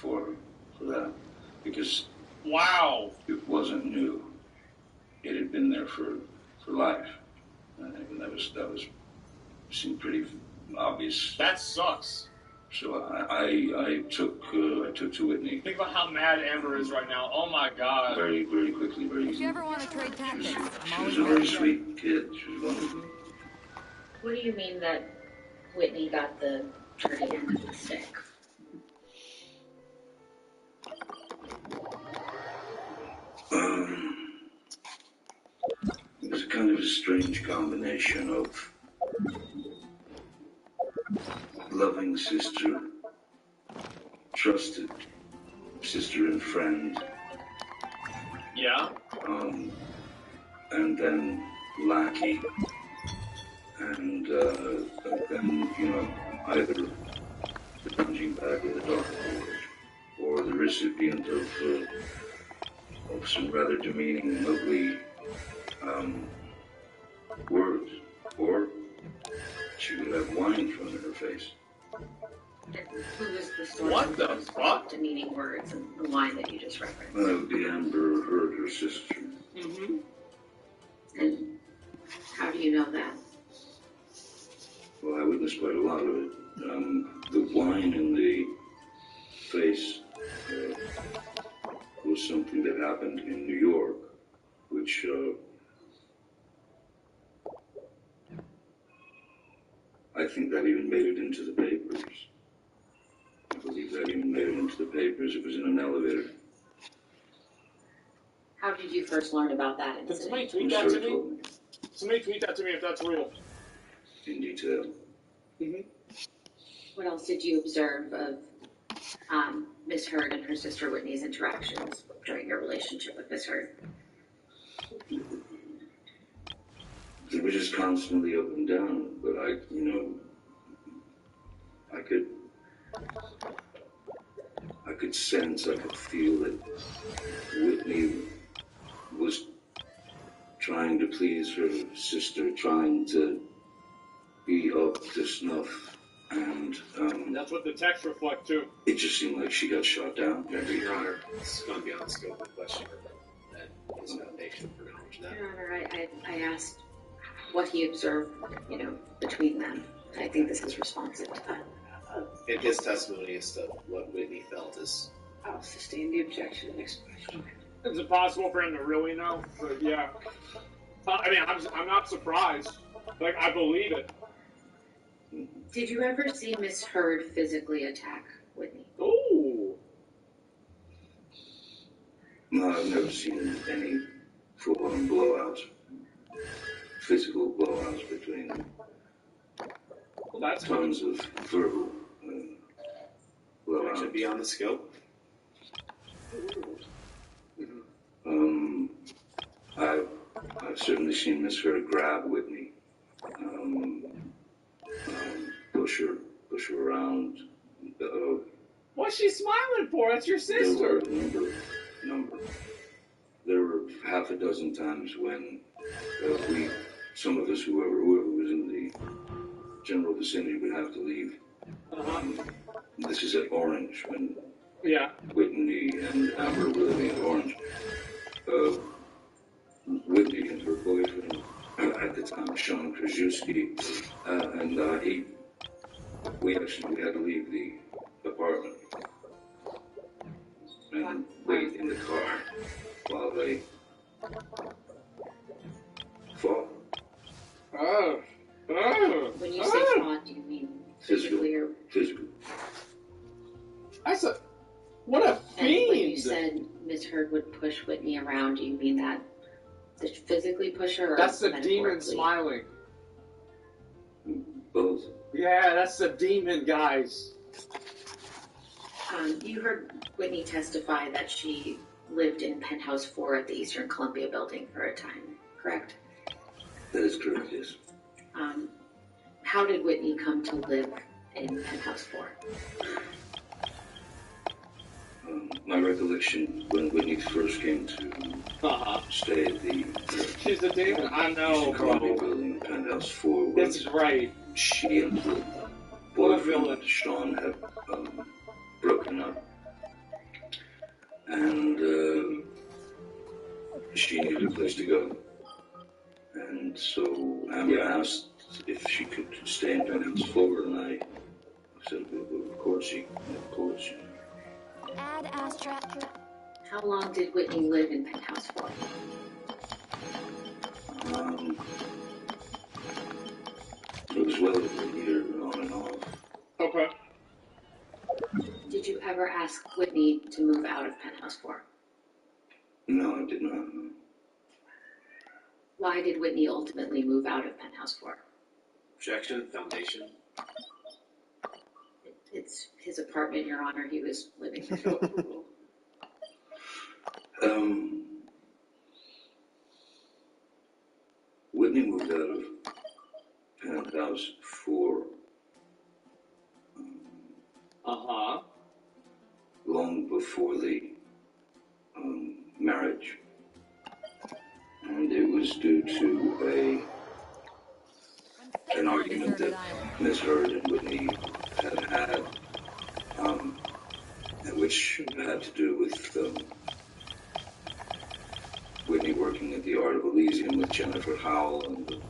for that, because wow, it wasn't new. It had been there for life, and that was seemed pretty obvious. That sucks. So I took to Whitney. Think about how mad Amber is right now. Oh my God. Very quickly, very easy. If you ever want to trade tactics, She was a very sweet kid. She was wonderful. What do you mean that Whitney got the dirty end of the stick? It was kind of a strange combination of loving sister, trusted sister and friend, Yeah. And then lackey, and then, you know, either the punching bag of the dark lord, or the recipient of some rather demeaning and ugly words, or she would have wine thrown in her face. Who was the source What of the those fuck? demeaning words and the line that you just referenced? That would be Amber Heard, her sister. Mm-hmm. And how do you know that? Well, I witnessed quite a lot of it. The wine in the face was something that happened in New York, which I think that even made it into the papers. I believe that even made it into the papers. It was in an elevator. How did you first learn about that Can somebody incident? tweet that to me? Somebody tweet that to me if that's real. In detail. Mm-hmm. What else did you observe of Miss Heard and her sister Whitney's interactions during your relationship with Miss Heard? They were just constantly up and down, but I could sense, I could feel that Whitney was trying to please her sister, trying to be up to snuff, and That's what the text reflect too. it just seemed like she got shot down. Your Honor, this is going to be on the scope of the question that is foundation for knowledge of that. Your Honor, I asked what he observed, between them. I think this is responsive to that. In his testimony as to what Whitney felt is... I'll sustain the objection. Next question. It's impossible for him to really know, but yeah. I mean, I'm not surprised. Like, I believe it. Did you ever see Miss Heard physically attack Whitney? Ooh. No, I've never seen any full-on blowouts, physical blowouts between them. Well, that's Tons of verbal It should be blowouts. on the scope. I've certainly seen Miss Heard grab Whitney, push her around. What's she smiling for? That's your There sister. were a number. There were half a dozen times when some of us, whoever was in the general vicinity, would have to leave. This is at Orange, when Yeah. Whitney and Amber were living at Orange. Whitney and her boyfriend at the time, Sean Krajewski, and we had to leave the apartment and wait in the car while they fought. Oh. When you say fought, do you mean physically or... Physical. What a And when you fiend! said Miss Heard would push Whitney around, do you mean that to physically push her? Or That's the demon metaphorically? smiling. Both. Yeah, that's the demon, guys. You heard Whitney testify that she lived in Penthouse 4 at the Eastern Columbia building for a time, correct? That is correct, yes. How did Whitney come to live in Penthouse 4? My recollection, when Whitney first came to stay at the She's the demon. I know, Eastern Columbia bro. building, Penthouse 4, That's was right. she and the What a boyfriend, villain. Sean, had broken up. and she needed a place to go. And so Amber asked if she could stay in Penthouse 4, and I said, well, of course. Add Astra. How long did Whitney live in Penthouse 4? It was well over a year, on and off. Okay. Did you ever ask Whitney to move out of Penthouse 4? No, I did not. Why did Whitney ultimately move out of Penthouse 4? Objection, foundation. It's his apartment, Your Honor. He was living there. Whitney moved out of Penthouse 4 long before the marriage. And it was due to an argument that Ms. Heard and Whitney had, which had to do with Whitney working at the Art of Elysium with Jennifer Howell. And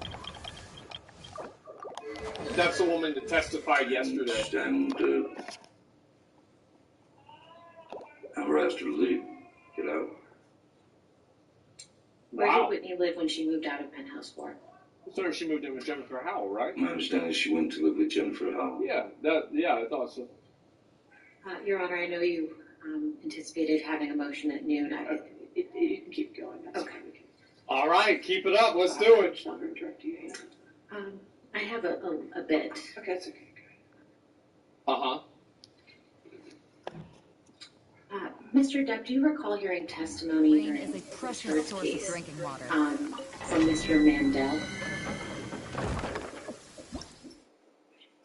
that's the woman that testified yesterday. And Amber asked her to leave, get out. Where did Whitney live when she moved out of Penthouse 4? So she moved in with Jennifer Howell, right? My understanding is she went to live with Jennifer Howell. Yeah, I thought so. Your Honor, I know you anticipated having a motion at noon. You can keep going. That's Okay. fine. All right, keep it up. Let's do it. It's not going to direct you. I have a bit. Okay, that's okay. Mr. Depp, do you recall hearing testimony Rain during is a precious source case, of drinking water. from Mr. Mandel?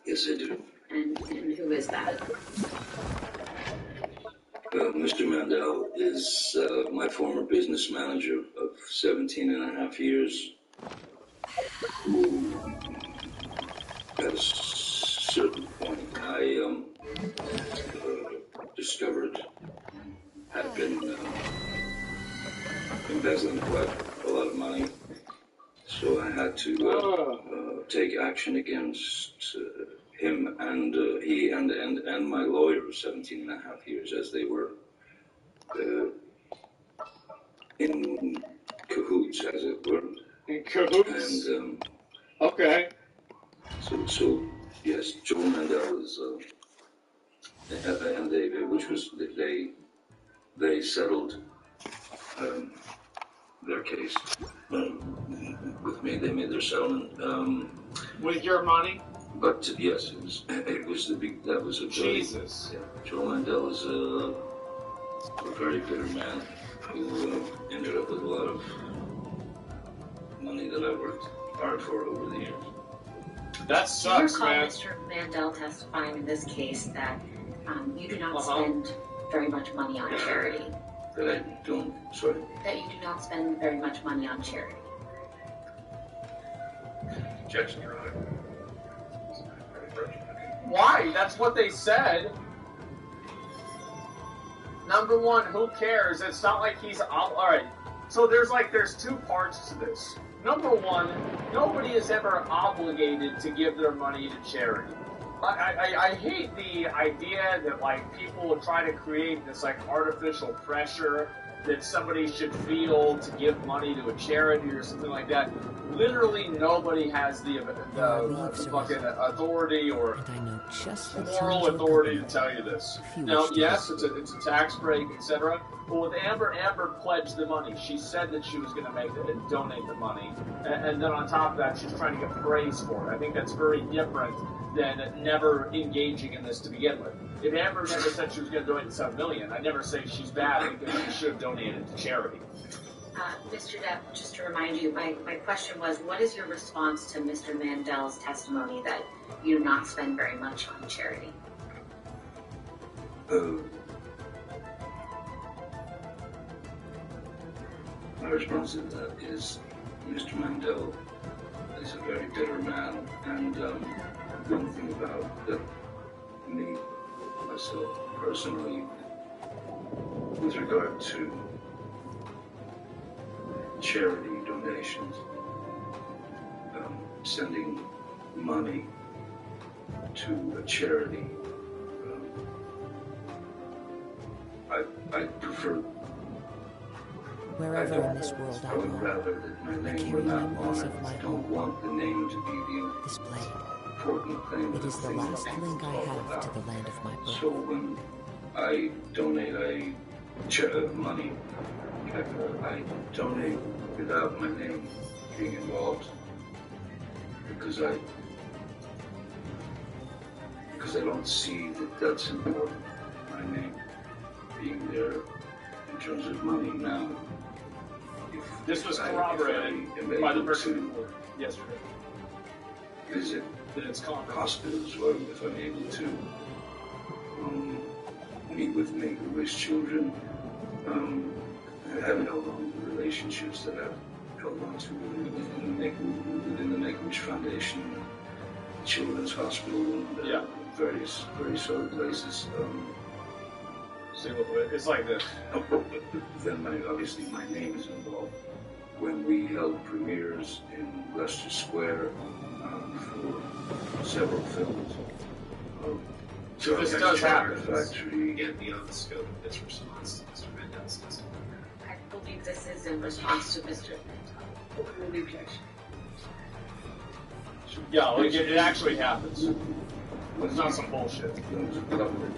Yes, I do. And who is that? Mr. Mandel is my former business manager of 17 and a half years, who at a certain point I discovered had been embezzling quite a lot of money. So I had to take action against him and he and my lawyer of 17 and a half years, as they were in cahoots, as it were. In cahoots? And okay. So yes, Joel Mandel is and they settled their case with me. They made their settlement. With your money? But yes, it was a Jesus. Yeah, Joel Mandel is a very bitter man who ended up with a lot of money that I worked hard for over the years. That sucks, do you recall man. Mr. Mandel testifying in this case that you do not spend very much money on charity? That I don't, sorry? That you do not spend very much money on charity. Objection, Your Honor. Why? That's what they said. Number one, who cares? It's not like he's alright. So there's two parts to this. Number one, nobody is ever obligated to give their money to charity. I hate the idea that people will try to create this artificial pressure that somebody should feel to give money to a charity or something like that. Literally nobody has the fucking authority or moral authority to tell you this. Now, yes, it's a tax break, etc. But with Amber pledged the money. She said that she was going to make it and donate the money. And then on top of that, she's trying to get praise for it. I think that's very different than never engaging in this to begin with. If Amber never said she was going to donate $7 million, I'd never say she's bad because she should have donated to charity. Mr. Depp, just to remind you, my question was, what is your response to Mr. Mandel's testimony that you do not spend very much on charity? My response to that is Mr. Mandel is a very bitter man, and one thing about me, myself personally, with regard to charity donations, sending money to a charity, I prefer. Wherever in this world I would roam, rather that my name were carry not memories on of it. my I don't home. want the name to be Displayed. the important thing. It is the thing last that link I people talk have about. to the land of my birth. So when I donate money, I donate without my name being involved because I don't see that that's important. My name being there in terms of money now. This was corroborated by the person yesterday. Visit That it's common. hospitals, or if I'm able to meet with Make-A-Wish children, I have held on to relationships that I've held on to within the Make-A-Wish Foundation, Children's Hospital, and various other places. See, it's like this. Then obviously my name is involved. When we held premieres in Leicester Square for several films, This does happen. Factory. Again, beyond the scope of this response to Mr. Mendez's. I believe this is in response to Mr. Open the objection. Yeah, like it actually happens. It's not some bullshit. There was a government,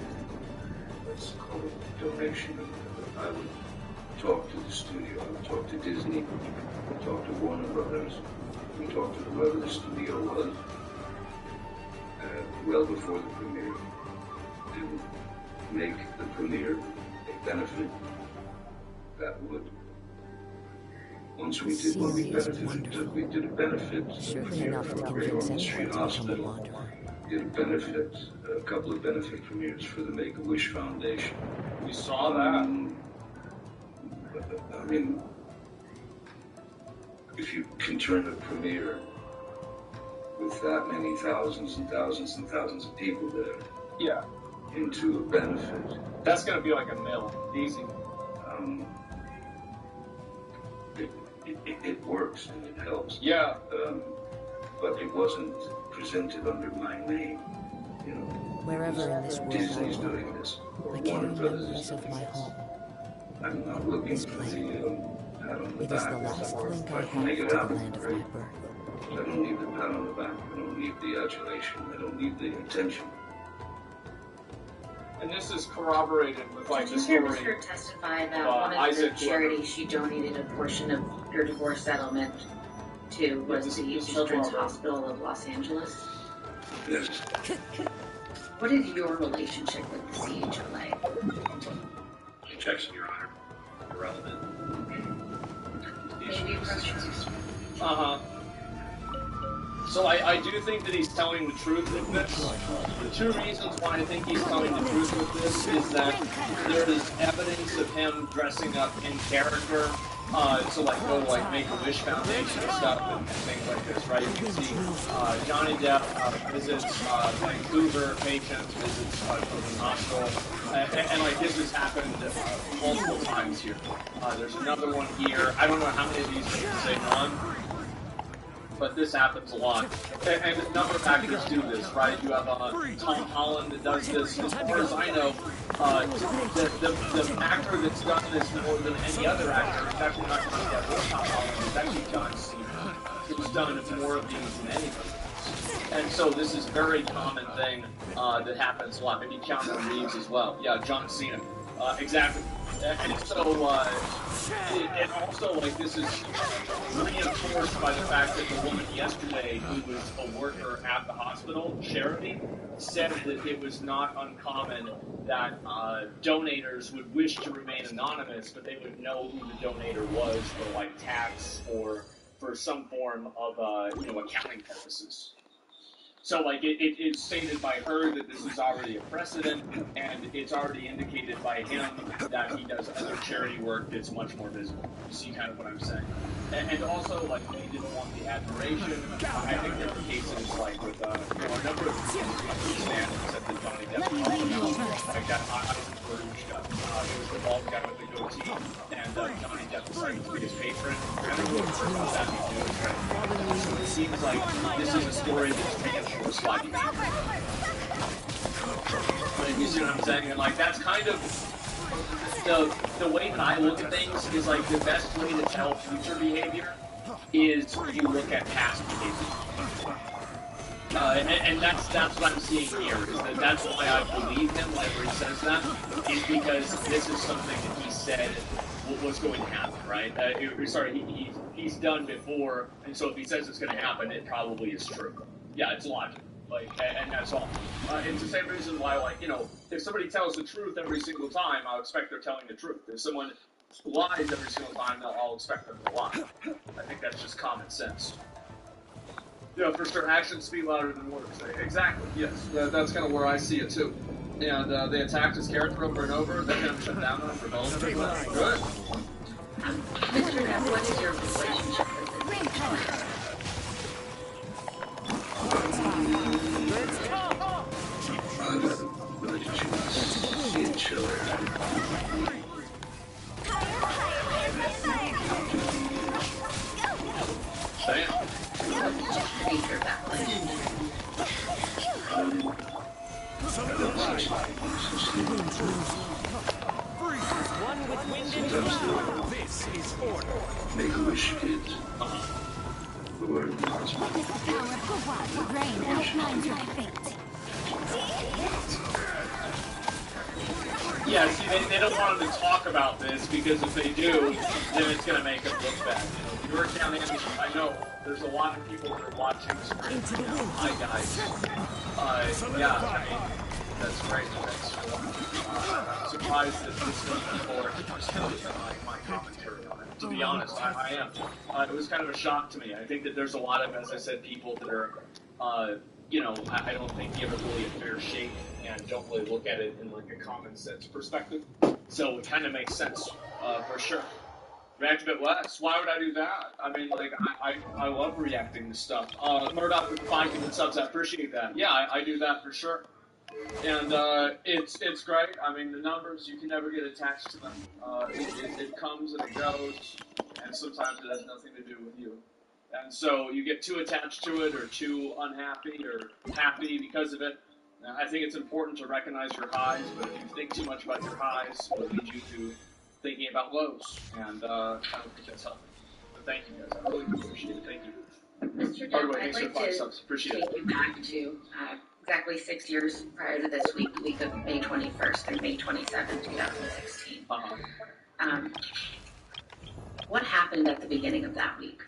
let's call it donation. I would talk to the studio, I would talk to Disney, I would talk to Warner Brothers, I would talk to whoever the studio was, well before the premiere, to make the premiere a benefit that would, once we did what we benefited, we did a benefit Surely premiere enough for to Great convince Ormond Street anyone to become a Hospital. wanderer. Did a couple of benefit premieres for the Make-A-Wish Foundation. We saw that. I mean, if you can turn a premiere with that many thousands and thousands and thousands of people there Yeah. into a benefit, That's gonna be like a mill. Easy. it works and it helps. Yeah. But it wasn't presented under my name, you know. Wherever in this world I Disney's roam, doing this, or I carry Warner Brothers is memories of doing my this. home. I'm not looking for the pat on the It is back. the last link If I I can make have it to the happen, land of great. my birth. I don't need the pat on the back. I don't need the adulation. I don't need the attention. And this is corroborated with like Did the you hear story. Ms. Hurd testify that one of Isaac the charities she donated a portion of her divorce settlement to was This the is Children's corroborated. Hospital of Los Angeles? Yes. What is your relationship with the CHLA? Objection, Your Honor. Irrelevant. Maybe approach Uh-huh. So I do think that he's telling the truth with this. The two reasons why I think he's telling the truth with this is that there is evidence of him dressing up in character to like go like Make-A-Wish Foundation stuff and things like this, right? You can see Johnny Depp visits Vancouver patients, visits Children's Hospital, and like this has happened multiple times here. There's another one here. I don't know how many of these you can say none. But this happens a lot. And a number of actors do this, right? You have Tom Holland that does this. As far as I know, the actor that's done this more than any other actor is actually not Johnny Depp or Tom Holland, it's actually John Cena, who's done more of these than anybody. And so this is a very common thing that happens a lot. Maybe Keanu Reeves as well. Yeah, John Cena. Exactly. And so, and also, like, this is reinforced by the fact that the woman yesterday, who was a worker at the hospital, Charity, said that it was not uncommon that donators would wish to remain anonymous, but they would know who the donor was for, like, tax or for some form of, accounting purposes. So, like, it's stated by her that this is already a precedent, and it's already indicated by him that he does other charity work that's much more visible. You see kind of what I'm saying? And also, like, they didn't want the admiration. I think there were cases, like, with, a number of standards that Johnny Depp talked about. Like, that Bruges guy. He was the bald guy with the goatee, and Johnny Depp was like his biggest patron. And they wrote for about that news, right? So it seems like this is a story that's reinforced by you see what I'm saying? And like that's kind of the way that I look at things is like the best way to tell future behavior is you look at past behavior. And that's what I'm seeing here, is that's why I believe him whenever he says that, is because this is something that he said was going to happen, right? He's done before, and so if he says it's going to happen, it probably is true. Yeah, it's logical. Like, and that's all. It's the same reason why, like, you know, if somebody tells the truth every single time, I'll expect they're telling the truth. If someone lies every single time, I'll expect them to lie. I think that's just common sense. You know, for sure, actions speak louder than words. Exactly, yes. That's kind of where I see it, too. And they attacked his character over and over. That kind of shut down on him for both. Good. Mr. F, what is your relationship with This is order. Make a wish, kids. The word impossible. This power for what? The brain outlines my fate. Yeah, see, they don't want them to talk about this, because if they do, then it's going to make them look bad. You know, York County, I know there's a lot of people that are watching the stream. Hi, guys. Yeah, I mean, that's great. I'm surprised that this many people are interested in my commentary on it. To be honest, I am. It was kind of a shock to me. I think that there's a lot of, as I said, people that are, you know, I don't think give it really a fair shake and don't really look at it in like a common sense perspective. So it kind of makes sense, for sure. React a bit less. Why would I do that? I mean, like, I love reacting to stuff. Murdoch with 5 good subs, I appreciate that. Yeah, I do that for sure. And it's great. I mean, the numbers, you can never get attached to them. It comes and it goes, and sometimes it has nothing to do with you. And so you get too attached to it, or too unhappy, or happy because of it. Now, I think it's important to recognize your highs, but if you think too much about your highs, it'll lead you to thinking about lows. And I don't think that's healthy. But thank you guys. I really appreciate it. Thank you. Mr. Depp, I'd like to take you back to exactly 6 years prior to this week, the week of May 21st through May 27th, 2016. What happened at the beginning of that week?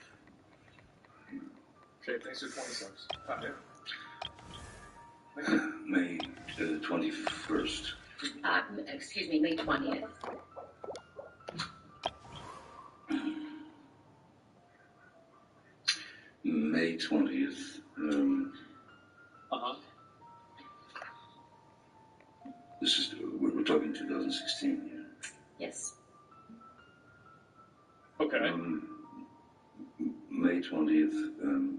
Okay, thanks for 20 subs. May 21st. Excuse me, May 20th. May 20th. This is, we're talking 2016. Yes. Okay. May 20th,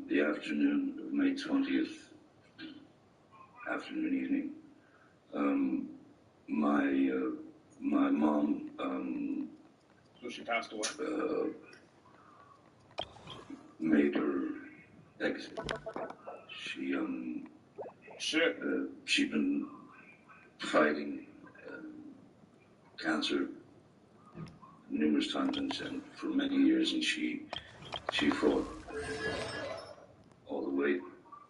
the afternoon of May 20th, afternoon, evening, my mom, so she passed away? made her exit. She, she'd been fighting cancer numerous times and for many years, and she fought all the way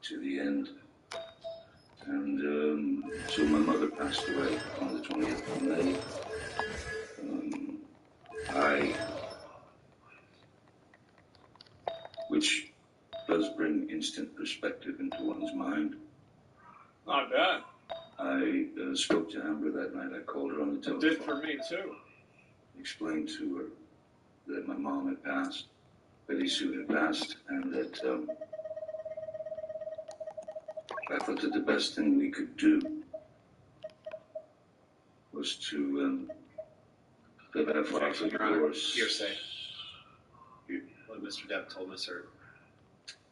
to the end. And so my mother passed away on the 20th of May. Which does bring instant perspective into one's mind. Not bad. I spoke to Amber that night. I called her on the telephone. It did for me, too. Explained to her that my mom had passed, Betty Sue had passed, and that I thought that the best thing we could do was to that I filed for divorce. Hearsay. What Mr. Depp told Miss Hurd.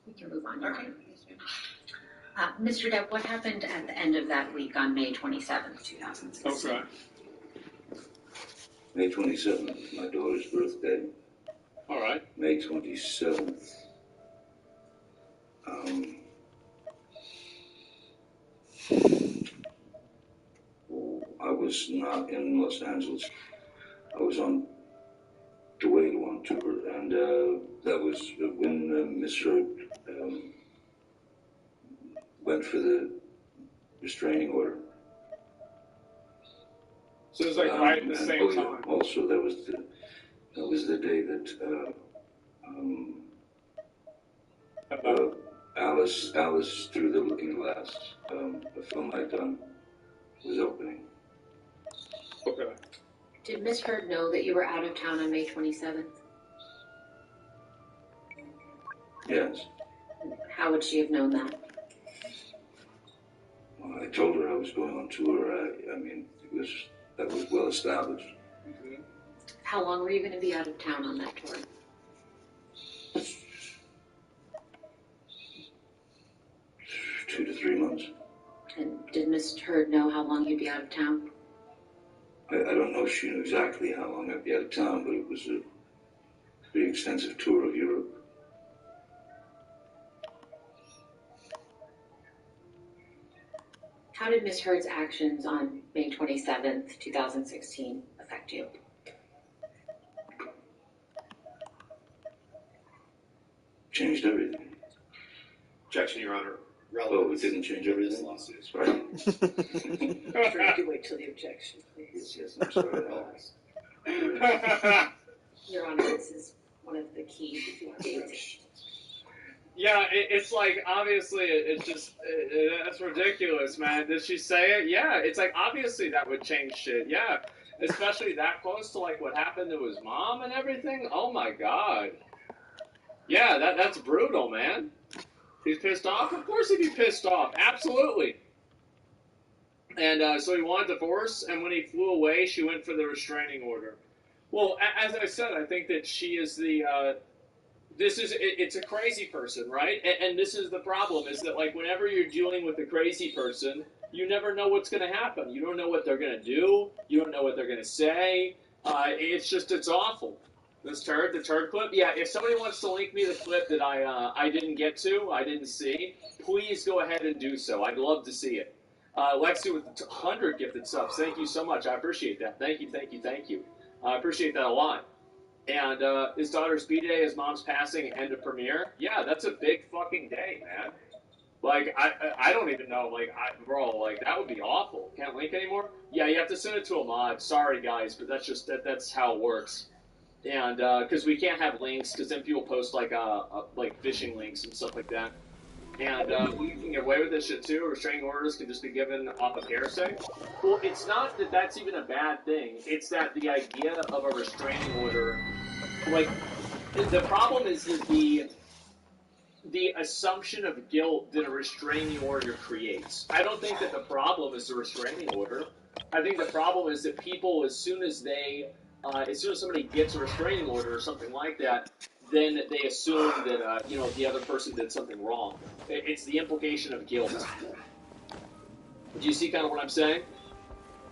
We can move on. Okay. Mr. Depp, what happened at the end of that week on May 27th, 2016? Okay. May 27th is my daughter's birthday. All right. May 27th. I was not in Los Angeles. I was on the way to on tour, and that was when Miss Heard went for the restraining order. So it was like right at the same time. Also, that was the day that Alice Through the Looking Glass, a film I'd done, was opening. Okay. Did Miss Heard know that you were out of town on May 27th? Yes. How would she have known that? Well, I told her I was going on tour. I mean, that was well established. Mm-hmm. How long were you going to be out of town on that tour? 2 to 3 months. And did Miss Heard know how long you'd be out of town? I don't know if she knew exactly how long I'd be out of town, but it was a pretty extensive tour of Europe. How did Miss Heard's actions on May 27th, 2016 affect you? Changed everything. Objection, Your Honor. Oh, it didn't change everything? Lawsuits. Sorry. Try to wait till the objection, please. Yes, I'm sorry. Your Honor, this is one of the key dates. Yeah, it's like, obviously, it's just, that's ridiculous, man. Did she say it? Yeah, it's like, obviously that would change shit, yeah. Especially that close to, like, what happened to his mom and everything. Oh, my God. Yeah, that's brutal, man. He's pissed off? Of course he'd be pissed off. Absolutely. And so he wanted divorce, and when he flew away, she went for the restraining order. Well, as I said, I think that she is the... it's a crazy person, right? And this is the problem, is that, like, whenever you're dealing with a crazy person, you never know what's going to happen. You don't know what they're going to do. You don't know what they're going to say. It's awful. The turd clip? Yeah, if somebody wants to link me the clip that I didn't get to, I didn't see, please go ahead and do so. I'd love to see it. Lexi with 100 gifted subs. Thank you so much. I appreciate that. Thank you. I appreciate that a lot. And his daughter's B-Day, his mom's passing, end of premiere. Yeah, that's a big fucking day, man. Like, I don't even know, like, bro, like, that would be awful. Can't link anymore? Yeah, you have to send it to a mod. Sorry, guys, but that's just, that's how it works. And, because we can't have links, because then people post, like phishing links and stuff like that. And we can get away with this shit, too. Restraining orders can just be given off of hearsay. Well, it's not that that's even a bad thing. It's that the idea of a restraining order, like, the problem is that the assumption of guilt that a restraining order creates. I don't think that the problem is the restraining order. I think the problem is that people, as soon as somebody gets a restraining order or something like that, then they assume that, the other person did something wrong. It's the implication of guilt. Do you see kind of what I'm saying?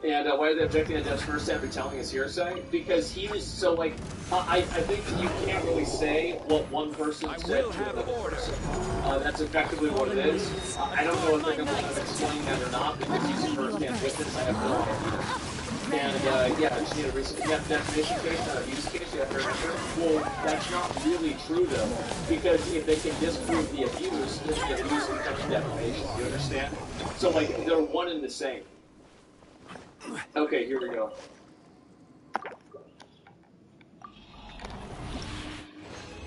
And why are they objecting to Dev's first time telling us hearsay? Because he was so, like, I think that you can't really say what one person said to another person. That's effectively what it is. I don't know if they're going to let him explain that or not, because he's a first-hand witness. I have no idea. And, I just need a recent definition case, not a use case. Well, that's not really true, though, because if they can disprove the abuse, then the abuse becomes defamation. You understand? So, like, they're one and the same. Okay, here we go.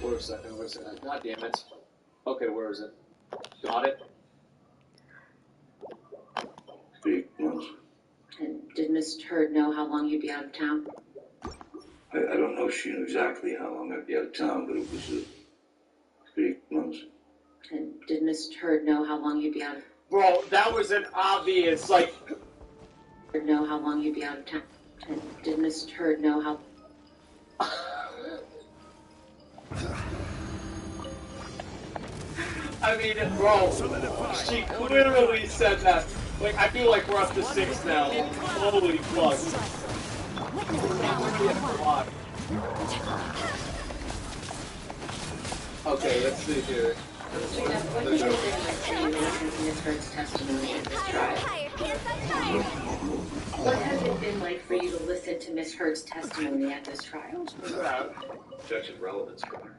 Wait a second. God damn it. Okay, where is it? Got it? 3 months. And did Miss Heard know how long you'd be out of town? I don't know if she knew exactly how long I'd be out of town, but it was 3 months. And did Miss Heard know how long you'd be out of... Bro, that was an obvious, like... know how long you'd be out of town? And did Miss Heard know how... I mean, bro, she literally said that. Like, I feel like we're up to 6 now. Holy fuck. PS5. Okay, let's see here. What has it been like for you to listen to Ms. Hurd's testimony at this trial? What has it been like for you to listen to Ms. Hurd's testimony at this trial? Objection relevance, Your Honor.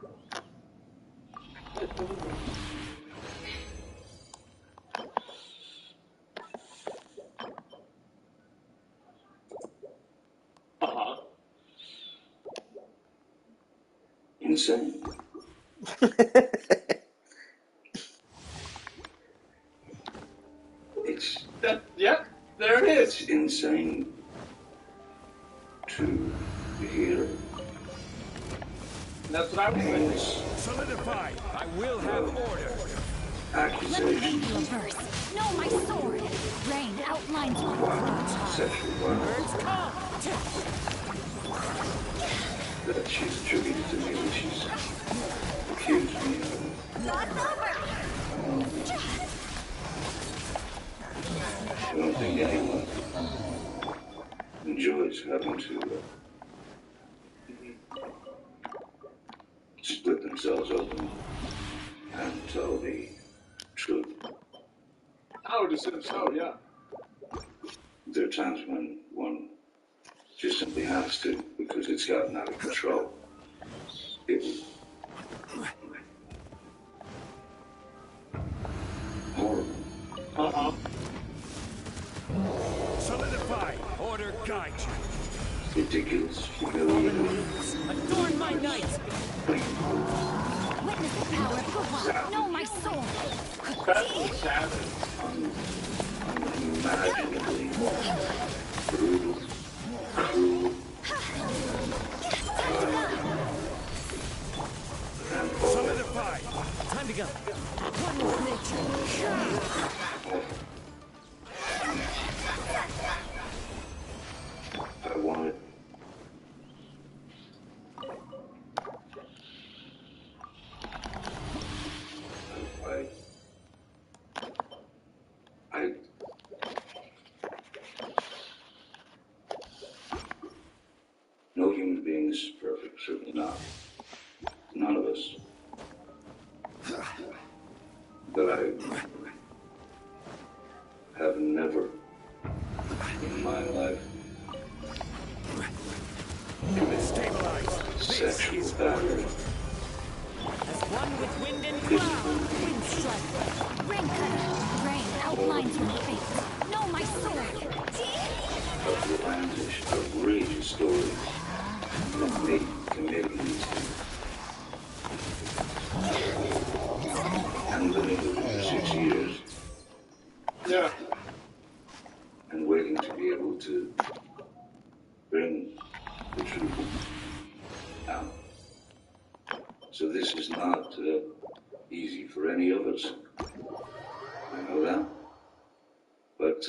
Insane. It's Yep, there it is. it's insane to hear That's what I was thinking. heinous Solidify. I will have order. Let me read accusations you a verse. Know my sword. Rain outlines my of thoughts. sexual violence that she's attributed to me, that she's accused me of. I don't think anyone enjoys having to split themselves open and tell the truth. I would assume so, yeah. There are times when one just simply has to, because it's gotten out of control. It horrible. Uh-huh. Solidify. Order guide you. Ridiculous, humiliating. Adorn my night. Witness the power of Kuwa. Know my sword. That's savage. Unimaginably brutal, cruel, and horrible. Solidify. Time to go. One with nature. I wanted I no human being is perfect, certainly not. None of us. But I have never in my life Stabilize. sexual battery. As one with wind and Physical cloud. Wind strike. Rain cutter. Rain outlines your fate. Know my sword. outlandish, outrageous stories that me committing these things. And living with it for 6 years Yeah. and waiting to be able to bring the truth out. So this is not easy for any of us. I know that. But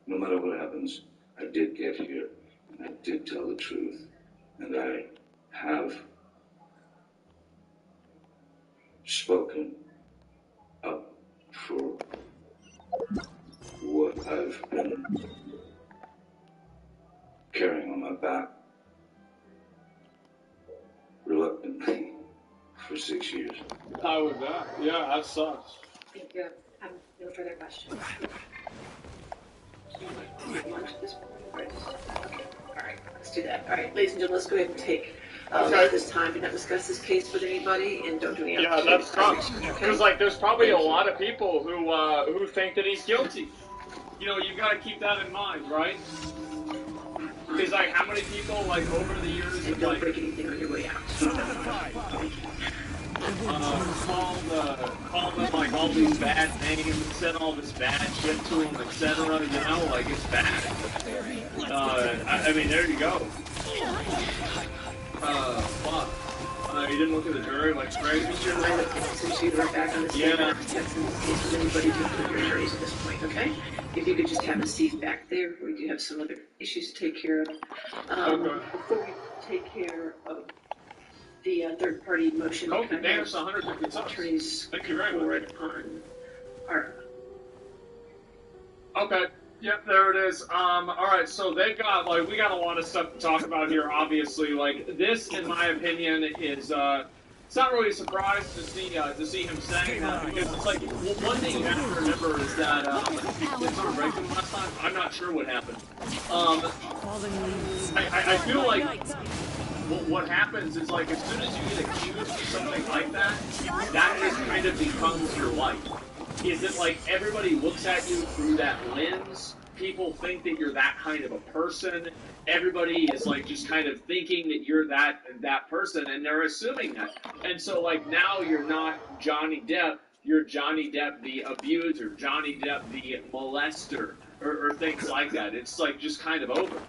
no matter what happens, I did get here, and I did tell the truth, and I have spoken up for what I've been carrying on my back reluctantly for 6 years. I would not. Yeah, that sucks. Thank you. No further questions. Lunch at this point, right? Okay. All right, let's do that. All right, ladies and gentlemen, let's go ahead and take this time to not discuss this case with anybody and don't do any Yeah, other that sucks. okay? Because like, there's probably a lot of people who think that he's guilty. You know, you got to keep that in mind, right? Because like, how many people like over the years And have don't like break anything on your way out. Solidify. called him like all these bad names, said all this bad shit to him, etc. You know, like it's bad. I mean, there you go. Fuck. You didn't look at the jury like crazy. Since you were back on the stand, Yeah. that's in this case with anybody to your juries at this point, okay? If you could just have a seat back there, we do have some other issues to take care of. Okay. Before we take care of the third-party motion, Oh, can I damn, have it's 150 bucks. attorneys Thank you very much. forward on our... Okay. Yep, there it is. Alright, so they've got, like, we got a lot of stuff to talk about here, obviously. Like, this, in my opinion, is, it's not really a surprise to see him saying that, because it's like, one thing you have to remember is that, it's on Breaking last time, I'm not sure what happened. I feel like what happens is, like, as soon as you get accused of something like that, that just kind of becomes your life. Is that, like, everybody looks at you through that lens, people think that you're that kind of a person, everybody is, like, just kind of thinking that you're that person, and they're assuming that. And so, like, now you're not Johnny Depp, you're Johnny Depp the abuser, Johnny Depp the molester, or things like that. It's, like, just kind of over.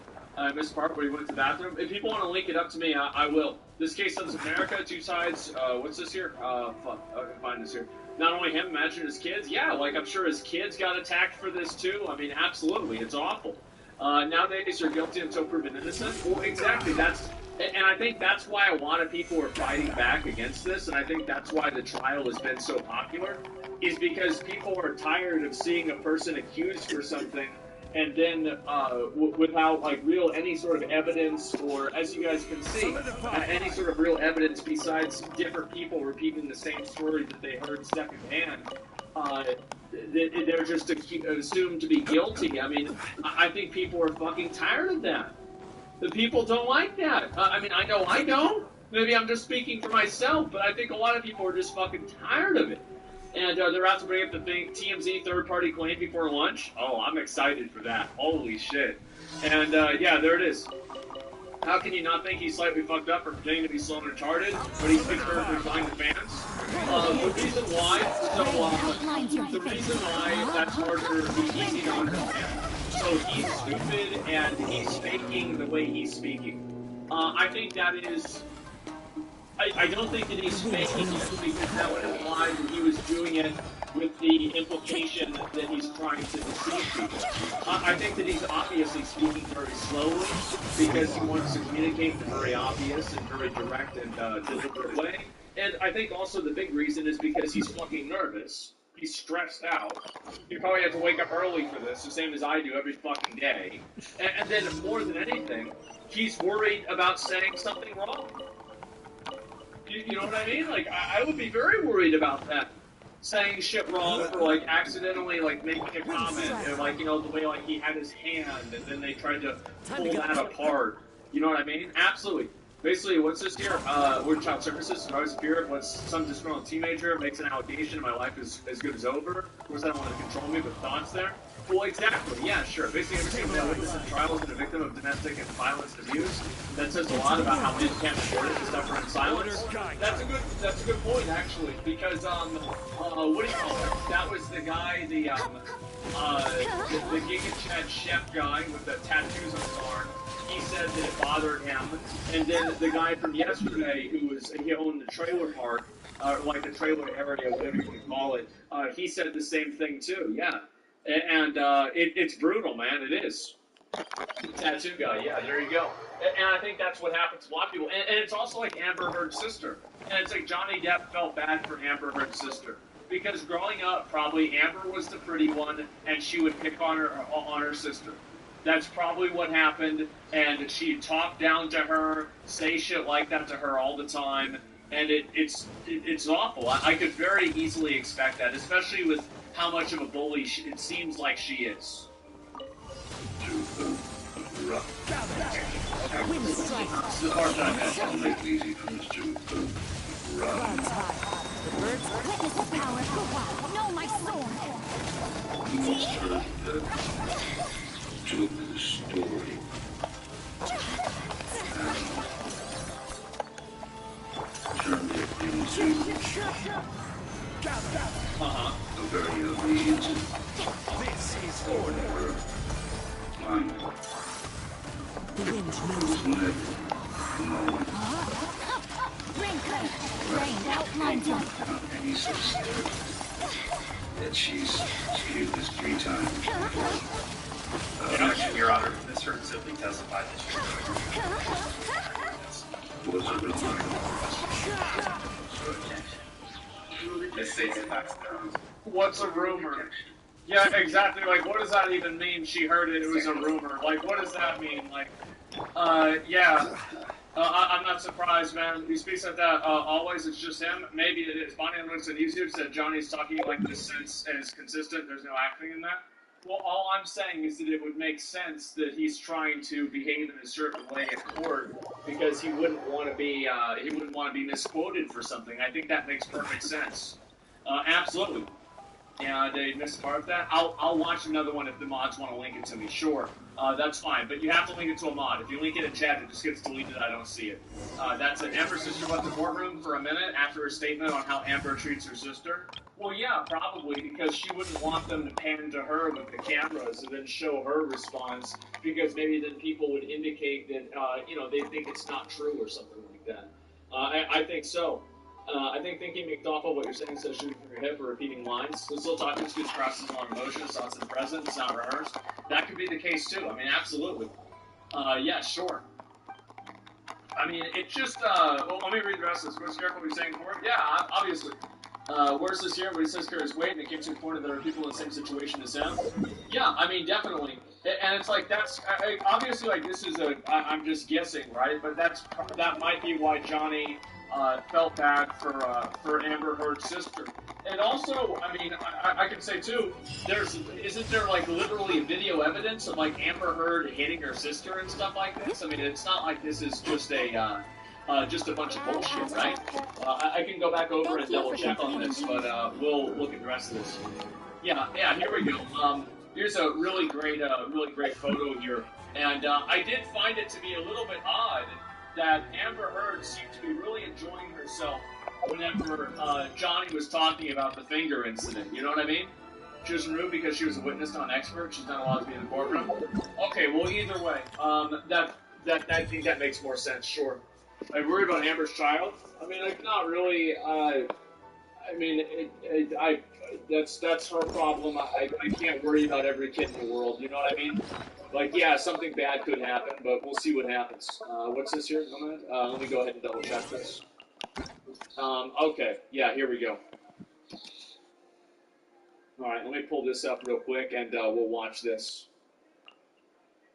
Miss Park, where you went to the bathroom. If people want to link it up to me, I will. This case of America, two sides, what's this here? Fuck, I can find this here. Not only him, imagine his kids. Yeah, like, I'm sure his kids got attacked for this, too. I mean, absolutely, it's awful. Nowadays, you're guilty until proven innocent. Well, exactly, and I think that's why a lot of people are fighting back against this, and I think that's why the trial has been so popular, is because people are tired of seeing a person accused for something and then without, like, any sort of evidence, or, as you guys can see, any sort of real evidence besides different people repeating the same story that they heard secondhand, they're just assumed to be guilty. I mean, I think people are fucking tired of that. The people don't like that. I mean, I know I don't. Maybe I'm just speaking for myself, but I think a lot of people are just fucking tired of it. And they're about to bring up the thing, TMZ third-party claim before lunch. Oh, I'm excited for that. Holy shit. And, yeah, there it is. How can you not think he's slightly fucked up for pretending to be slow and retarded, but he's perfectly fine to fans? The reason why that's harder to be easy to understand. So he's stupid, and he's faking the way he's speaking. I think that is... I don't think that he's faking it, because that would imply that he was doing it with the implication that he's trying to deceive people. I think that he's obviously speaking very slowly, because he wants to communicate in a very obvious and very direct and deliberate way. And I think also the big reason is because he's fucking nervous. He's stressed out. He probably has to wake up early for this, the same as I do every fucking day. And then more than anything, he's worried about saying something wrong. You know what I mean? Like, I would be very worried about that. Saying shit wrong for, like, accidentally, like, making a comment. And, like, you know, the way, like, he had his hand and then they tried to pull that apart. You know what I mean? Absolutely. Basically, what's this here? We're child services. I was fear once some disgruntled teenager makes an allegation, my life is as good as over. Of course, I don't want to control me, but thoughts there. Well, exactly. Yeah, sure. Basically, every single male witness in trial has been a victim of domestic and violence and abuse. That says a lot about how men can't afford it to suffer in silence. That's a good point, actually, because what do you call it? That was the guy, the Giga Chad chef guy with the tattoos on his arm. He said that it bothered him, and then the guy from yesterday, he owned the trailer park, like the trailer area, whatever you can call it. He said the same thing too. Yeah. And it's brutal, man. It is. Tattoo guy, yeah, there you go. And I think that's what happens to a lot of people. And it's also like Amber Heard's sister. And it's like Johnny Depp felt bad for Amber Heard's sister. Because growing up, probably Amber was the pretty one, and she would pick on her sister. That's probably what happened, and she'd talk down to her, say shit like that to her all the time, and it's awful. I could very easily expect that, especially with how much of a bully it seems like she is. This is the part that I'll make it easy for us to run. Witness the power. Know my sword. You must heard the truth of the story. And turned it into a very ugly incident. This is Order. Mine. The wind It was moves. never a moment. Rain cutter. Rain outlines your And he says that she's skewed this 3 times before. Your Honor, Ms. Heard simply testified that she Was a real This states the facts. What's a rumor? Yeah, exactly. Like, what does that even mean? She heard it. It was a rumor. Like, what does that mean? Like, yeah. I'm not surprised, man. He speaks like that. Always, it's just him. Maybe it is. Bonnie looks at YouTube, said Johnny's talking like this sense and is consistent. There's no acting in that. Well, all I'm saying is that it would make sense that he's trying to behave in a certain way at court because he wouldn't want to be misquoted for something. I think that makes perfect sense. Absolutely. And they missed part of that. I'll watch another one if the mods want to link it to me. Sure, that's fine. But you have to link it to a mod. If you link it in chat, it just gets deleted. I don't see it. That's it. Amber's sister left the courtroom for a minute after her statement on how Amber treats her sister. Well, yeah, probably because she wouldn't want them to pan to her with the cameras and then show her response because maybe then people would indicate that they think it's not true or something like that. I think so. I think thinking makes off of what you're saying, says shooting from your hip or repeating lines. So still talking to process on emotions, thoughts in the present, it's not rehearsed. That could be the case too. I mean, absolutely. Yeah, sure. I mean, it's just, well, let me read the rest of this. What's careful what you're saying for it? Yeah, obviously. Where's this here? When he says is wait, and it came to the point that there are people in the same situation as him. Yeah, I mean, definitely. And it's like, that's, obviously, like, this is I'm just guessing, right? But that might be why Johnny felt bad for Amber Heard's sister. And also, I mean, I can say too, isn't there like literally video evidence of like Amber Heard hitting her sister and stuff like this? I mean, it's not like this is just a bunch of bullshit, right? I can go back over and double check on this, but we'll look at the rest of this. Yeah, here we go. Here's a really great photo here, and I did find it to be a little bit odd that Amber Heard seemed to be really enjoying herself whenever Johnny was talking about the finger incident. You know what I mean? She was removed because she was a witness, not an expert. She's not allowed to be in the courtroom. Okay, well, either way, I think that makes more sense. Sure. I worry about Amber's child. I mean, like, not really. That's her problem. I can't worry about every kid in the world. You know what I mean? Like, yeah, something bad could happen, but we'll see what happens. What's this here? Let me go ahead and double check this. Okay, yeah, here we go. All right, let me pull this up real quick, and we'll watch this.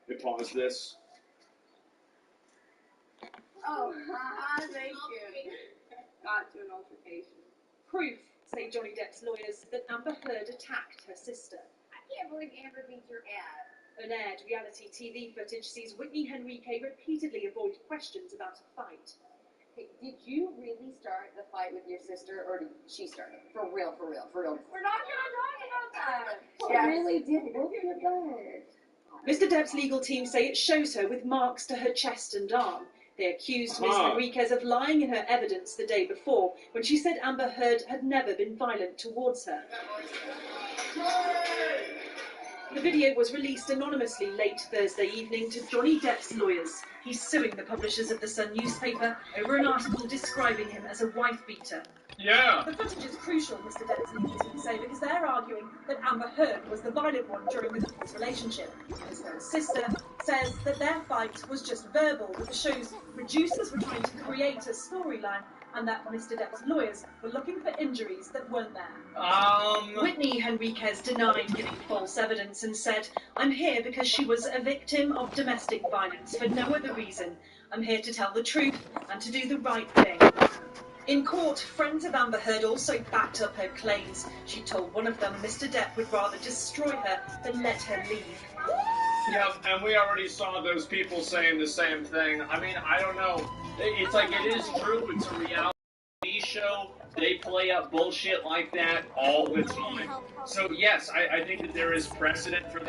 Let me pause this. Oh, thank you. Got to an altercation. Proof, say Johnny Depp's lawyers, that Amber Heard attacked her sister. I can't believe Amber beat your ass. Unaired reality TV footage sees Whitney Henrique repeatedly avoid questions about a fight. Hey, did you really start the fight with your sister, or did she start it? For real. We're not gonna talk about that. She really did. Go get it done. Mr. Depp's legal team say it shows her with marks to her chest and arm. They accused Ms. Henriquez of lying in her evidence the day before when she said Amber Heard had never been violent towards her. The video was released anonymously late Thursday evening to Johnny Depp's lawyers. He's suing the publishers of the Sun newspaper over an article describing him as a wife-beater. Yeah. The footage is crucial, Mr. Depp's legal team say, because they're arguing that Amber Heard was the violent one during the couple's relationship. Ms. Heard's sister says that their fight was just verbal, that the show's producers were trying to create a storyline and that Mr. Depp's lawyers were looking for injuries that weren't there. Whitney Henriquez denied giving false evidence and said, "I'm here because she was a victim of domestic violence for no other reason. I'm here to tell the truth and to do the right thing." In court, friends of Amber Heard also backed up her claims. She told one of them Mr. Depp would rather destroy her than let her leave. Yeah, and we already saw those people saying the same thing. I mean, I don't know. It's like, it is true, it's a reality show. They play up bullshit like that all the time. So yes, I think that there is precedent for that.